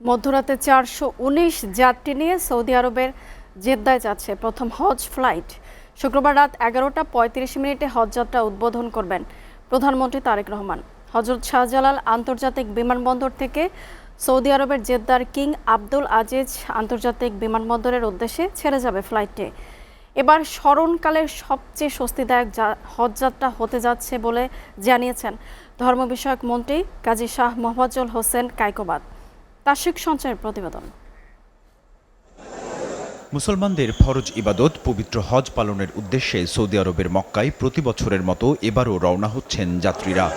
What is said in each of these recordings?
মধ্যরাতে ৪১৯ যাত্রী নিয়ে সৌদি আরবের জেদ্দায় যাচ্ছে প্রথম হজ ফ্লাইট। শুক্রবার রাত ১১টা ৩৫ হজ যাত্রা উদ্বোধন করবেন প্রধানমন্ত্রী তারেক রহমান। হজরত শাহজালাল আন্তর্জাতিক বিমানবন্দর থেকে সৌদি আরবের জেদ্দার কিং আবদুল আজিজ আন্তর্জাতিক বিমানবন্দরের উদ্দেশ্যে ছেড়ে যাবে ফ্লাইটটি। এবার স্মরণকালের সবচেয়ে স্বস্তিদায়ক হজ যাত্রা হতে যাচ্ছে বলে জানিয়েছেন ধর্ম বিষয়ক মন্ত্রী কাজী শাহ মোফাজ্জল হোসেন কায়কোবাদ। তাশিক সঞ্চয়ের প্রতিবেদন। মুসলমানদের ফরজ ইবাদত পবিত্র হজ পালনের উদ্দেশ্যে সৌদি আরবের মক্কায় প্রতি বছরের মতো এবারও রওনা হচ্ছেন যাত্রীরা।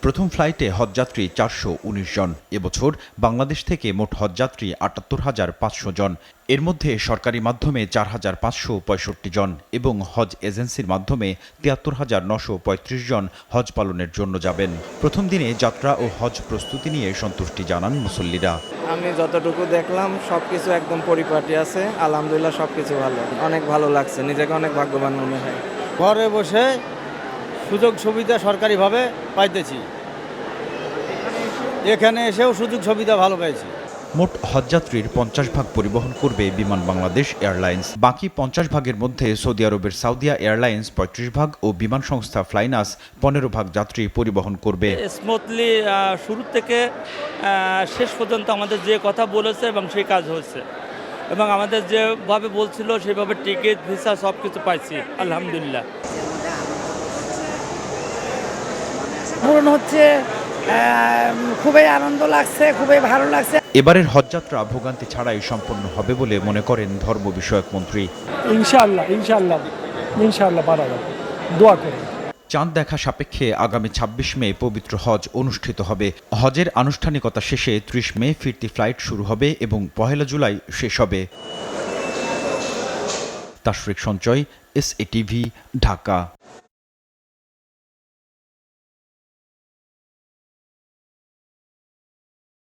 প্রথম ফ্লাইটে হজযাত্রী ৪১৯ জন। এবছর বাংলাদেশ থেকে মোট হজযাত্রী ৭৮,৫০০ জন। এর মধ্যে সরকারি মাধ্যমে ৪,৫৬৫ জন এবং হজ এজেন্সির মাধ্যমে ৭৩,৯৩৫ জন হজ পালনের জন্য যাবেন। প্রথম দিনে যাত্রা ও হজ প্রস্তুতি নিয়ে সন্তুষ্টি জানান মুসল্লিরা। আমি যতটুকু দেখলাম সবকিছু একদম পরিপাটি আছে, আলহামদুলিল্লাহ সবকিছু ভালো, অনেক ভালো লাগছে, নিজেকে অনেক ভাগ্যবান মনে হয়। ঘরে বসে সুযোগ সুবিধা সরকারিভাবে পাইতেছি, এখানে এসেও সুযোগ সুবিধা ভালো পাইছি। মোট হজযাত্রীর ৫০ ভাগ পরিবহন করবে বিমান বাংলাদেশ এয়ারলাইন্স। বাকি ৫০ ভাগের মধ্যে সৌদি আরবের সাউদিয়া এয়ারলাইন্স ৩৫ ভাগ ও বিমান সংস্থা ফ্লাইনাস ১৫ ভাগ যাত্রী পরিবহন করবে। স্মুথলি শুরু থেকে শেষ পর্যন্ত আমাদের যে কথা বলেছে এবং সেই কাজ হয়েছে এবং আমাদের যেভাবে বলছিল সেভাবে টিকিট ভিসা সব কিছু পাইছি আলহামদুলিল্লাহ। পূরণ হচ্ছে, খুবই আনন্দ লাগছে, খুবই ভালো লাগছে। এবারের হজযাত্রা ভোগান্তি ছাড়াই সম্পন্ন হবে বলে মনে করেন ধর্ম বিষয়ক মন্ত্রী। ইনশাআল্লাহ পারা যাবে, দোয়া করি। চাঁদ দেখা সাপেক্ষে আগামী ২৬ মে পবিত্র হজ অনুষ্ঠিত হবে। হজের আনুষ্ঠানিকতা শেষে ৩০ মে ফিরতি ফ্লাইট শুরু হবে এবং ১ জুলাই শেষ হবে। তাশরিক সঞ্চয়, এসএটিভি, ঢাকা।